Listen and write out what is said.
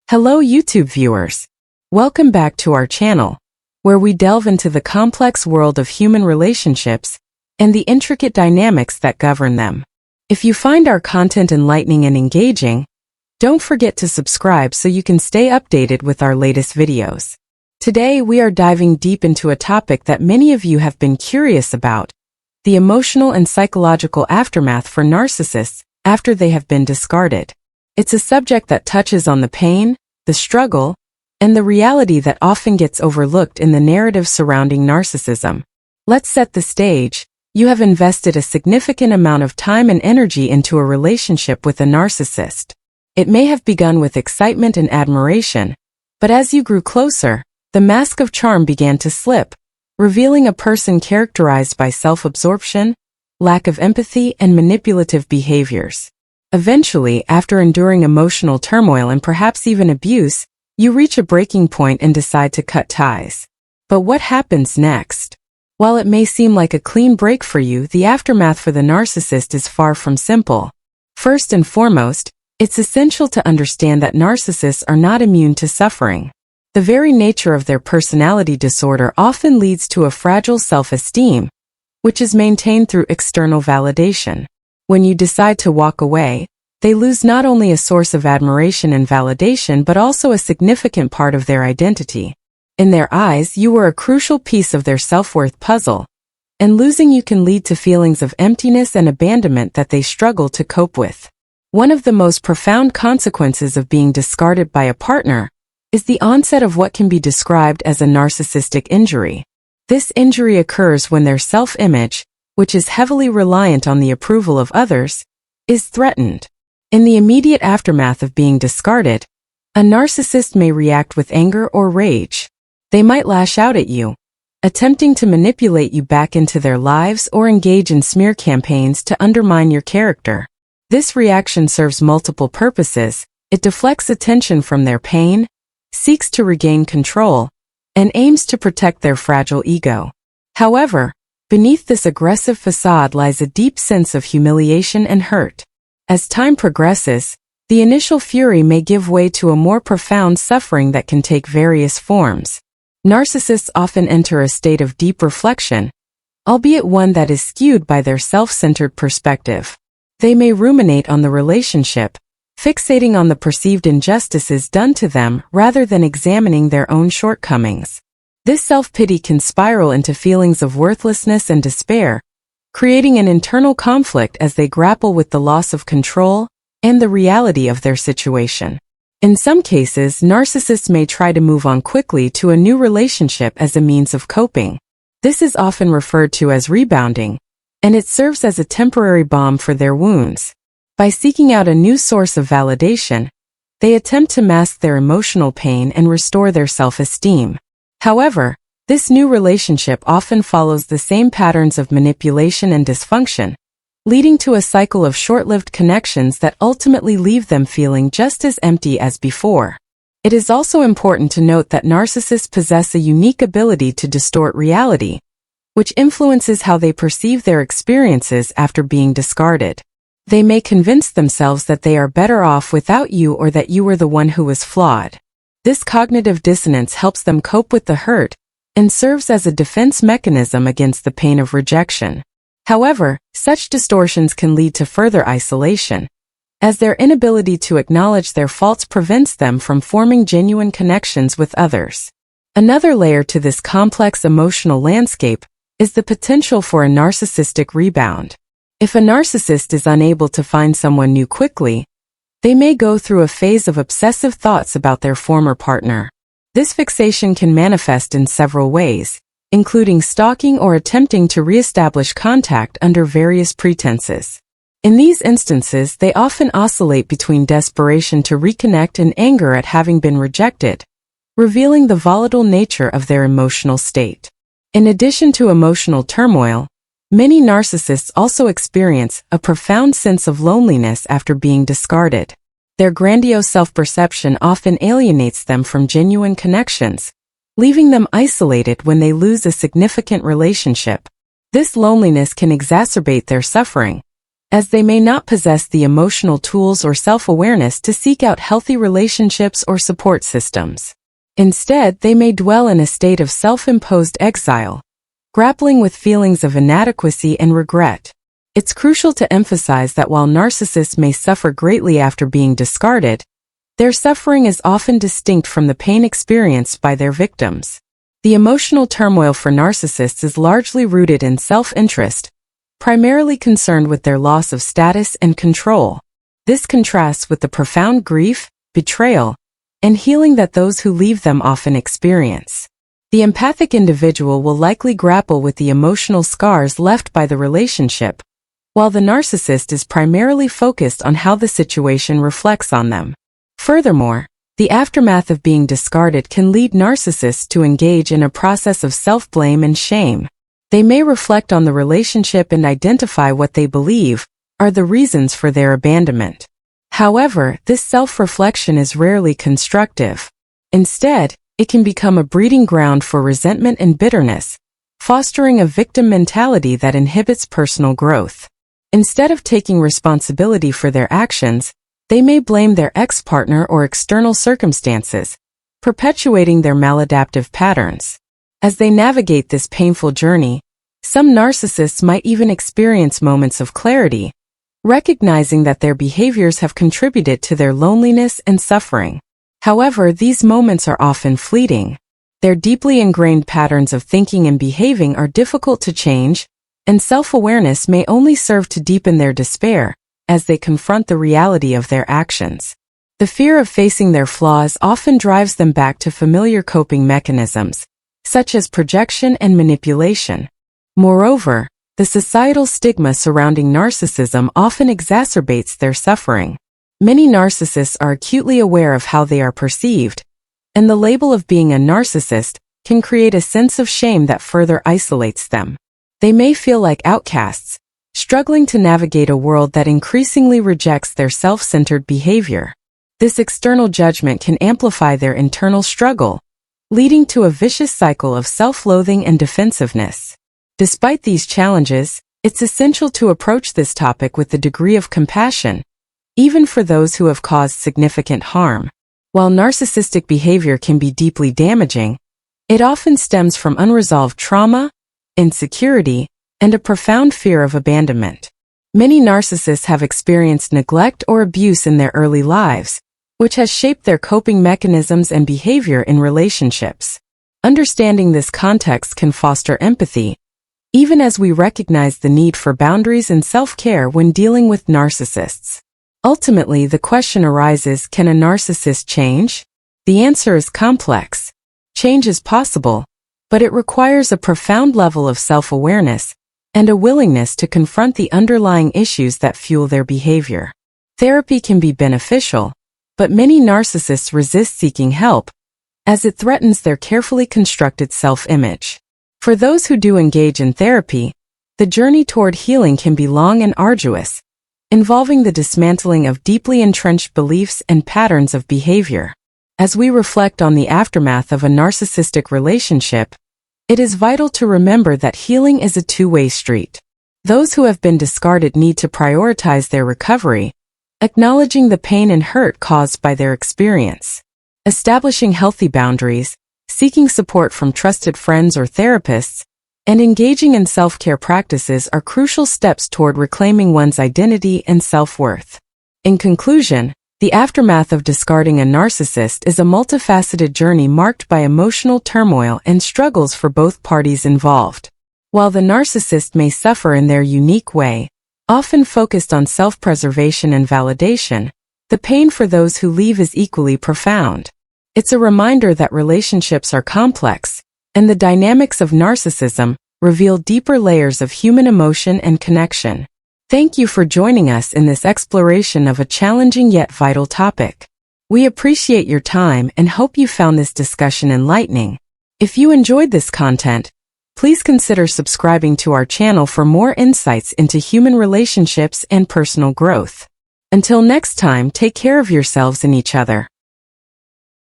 Hello YouTube viewers. Welcome back to our channel, where we delve into the complex world of human relationships and the intricate dynamics that govern them. If you find our content enlightening and engaging, don't forget to subscribe so you can stay updated with our latest videos. Today we are diving deep into a topic that many of you have been curious about: the emotional and psychological aftermath for narcissists after they have been discarded. It's a subject that touches on the pain, the struggle, and the reality that often gets overlooked in the narrative surrounding narcissism. Let's set the stage. You have invested a significant amount of time and energy into a relationship with a narcissist. It may have begun with excitement and admiration, but as you grew closer, the mask of charm began to slip, revealing a person characterized by self-absorption, lack of empathy, and manipulative behaviors. Eventually, after enduring emotional turmoil and perhaps even abuse, you reach a breaking point and decide to cut ties. But what happens next? While it may seem like a clean break for you, the aftermath for the narcissist is far from simple. First and foremost, it's essential to understand that narcissists are not immune to suffering. The very nature of their personality disorder often leads to a fragile self-esteem, which is maintained through external validation. When you decide to walk away, they lose not only a source of admiration and validation but also a significant part of their identity. In their eyes, you were a crucial piece of their self-worth puzzle, and losing you can lead to feelings of emptiness and abandonment that they struggle to cope with. One of the most profound consequences of being discarded by a partner is the onset of what can be described as a narcissistic injury. This injury occurs when their self-image, which is heavily reliant on the approval of others, is threatened. In the immediate aftermath of being discarded, a narcissist may react with anger or rage. They might lash out at you, attempting to manipulate you back into their lives or engage in smear campaigns to undermine your character. This reaction serves multiple purposes. It deflects attention from their pain, seeks to regain control, and aims to protect their fragile ego. However, beneath this aggressive facade lies a deep sense of humiliation and hurt. As time progresses, the initial fury may give way to a more profound suffering that can take various forms. Narcissists often enter a state of deep reflection, albeit one that is skewed by their self-centered perspective. They may ruminate on the relationship, fixating on the perceived injustices done to them rather than examining their own shortcomings. This self-pity can spiral into feelings of worthlessness and despair, creating an internal conflict as they grapple with the loss of control and the reality of their situation. In some cases, narcissists may try to move on quickly to a new relationship as a means of coping. This is often referred to as rebounding, and it serves as a temporary balm for their wounds. By seeking out a new source of validation, they attempt to mask their emotional pain and restore their self-esteem. However, this new relationship often follows the same patterns of manipulation and dysfunction, leading to a cycle of short-lived connections that ultimately leave them feeling just as empty as before. It is also important to note that narcissists possess a unique ability to distort reality, which influences how they perceive their experiences after being discarded. They may convince themselves that they are better off without you or that you were the one who was flawed. This cognitive dissonance helps them cope with the hurt and serves as a defense mechanism against the pain of rejection. However, such distortions can lead to further isolation, as their inability to acknowledge their faults prevents them from forming genuine connections with others. Another layer to this complex emotional landscape is the potential for a narcissistic rebound. If a narcissist is unable to find someone new quickly, they may go through a phase of obsessive thoughts about their former partner. This fixation can manifest in several ways, including stalking or attempting to reestablish contact under various pretenses. In these instances, they often oscillate between desperation to reconnect and anger at having been rejected, revealing the volatile nature of their emotional state. In addition to emotional turmoil, many narcissists also experience a profound sense of loneliness after being discarded. Their grandiose self-perception often alienates them from genuine connections, leaving them isolated when they lose a significant relationship. This loneliness can exacerbate their suffering, as they may not possess the emotional tools or self-awareness to seek out healthy relationships or support systems. Instead, they may dwell in a state of self-imposed exile, grappling with feelings of inadequacy and regret. It's crucial to emphasize that while narcissists may suffer greatly after being discarded, their suffering is often distinct from the pain experienced by their victims. The emotional turmoil for narcissists is largely rooted in self-interest, primarily concerned with their loss of status and control. This contrasts with the profound grief, betrayal, and healing that those who leave them often experience. The empathic individual will likely grapple with the emotional scars left by the relationship, while the narcissist is primarily focused on how the situation reflects on them. Furthermore, the aftermath of being discarded can lead narcissists to engage in a process of self-blame and shame. They may reflect on the relationship and identify what they believe are the reasons for their abandonment. However, this self-reflection is rarely constructive. Instead, it can become a breeding ground for resentment and bitterness, fostering a victim mentality that inhibits personal growth. Instead of taking responsibility for their actions, they may blame their ex-partner or external circumstances, perpetuating their maladaptive patterns. As they navigate this painful journey, some narcissists might even experience moments of clarity, recognizing that their behaviors have contributed to their loneliness and suffering. However, these moments are often fleeting. Their deeply ingrained patterns of thinking and behaving are difficult to change, and self-awareness may only serve to deepen their despair as they confront the reality of their actions. The fear of facing their flaws often drives them back to familiar coping mechanisms, such as projection and manipulation. Moreover, the societal stigma surrounding narcissism often exacerbates their suffering. Many narcissists are acutely aware of how they are perceived, and the label of being a narcissist can create a sense of shame that further isolates them. They may feel like outcasts, struggling to navigate a world that increasingly rejects their self-centered behavior. This external judgment can amplify their internal struggle, leading to a vicious cycle of self-loathing and defensiveness. Despite these challenges, it's essential to approach this topic with a degree of compassion, even for those who have caused significant harm. While narcissistic behavior can be deeply damaging, it often stems from unresolved trauma, insecurity, and a profound fear of abandonment. Many narcissists have experienced neglect or abuse in their early lives, which has shaped their coping mechanisms and behavior in relationships. Understanding this context can foster empathy, even as we recognize the need for boundaries and self-care when dealing with narcissists. Ultimately, the question arises, can a narcissist change? The answer is complex. Change is possible, but it requires a profound level of self-awareness and a willingness to confront the underlying issues that fuel their behavior. Therapy can be beneficial, but many narcissists resist seeking help, as it threatens their carefully constructed self-image. For those who do engage in therapy, the journey toward healing can be long and arduous, involving the dismantling of deeply entrenched beliefs and patterns of behavior. As we reflect on the aftermath of a narcissistic relationship, it is vital to remember that healing is a two-way street. Those who have been discarded need to prioritize their recovery, acknowledging the pain and hurt caused by their experience. Establishing healthy boundaries, seeking support from trusted friends or therapists, and engaging in self-care practices are crucial steps toward reclaiming one's identity and self-worth. In conclusion, the aftermath of discarding a narcissist is a multifaceted journey marked by emotional turmoil and struggles for both parties involved. While the narcissist may suffer in their unique way, often focused on self-preservation and validation, the pain for those who leave is equally profound. It's a reminder that relationships are complex, and the dynamics of narcissism reveal deeper layers of human emotion and connection. Thank you for joining us in this exploration of a challenging yet vital topic. We appreciate your time and hope you found this discussion enlightening. If you enjoyed this content, please consider subscribing to our channel for more insights into human relationships and personal growth. Until next time, take care of yourselves and each other.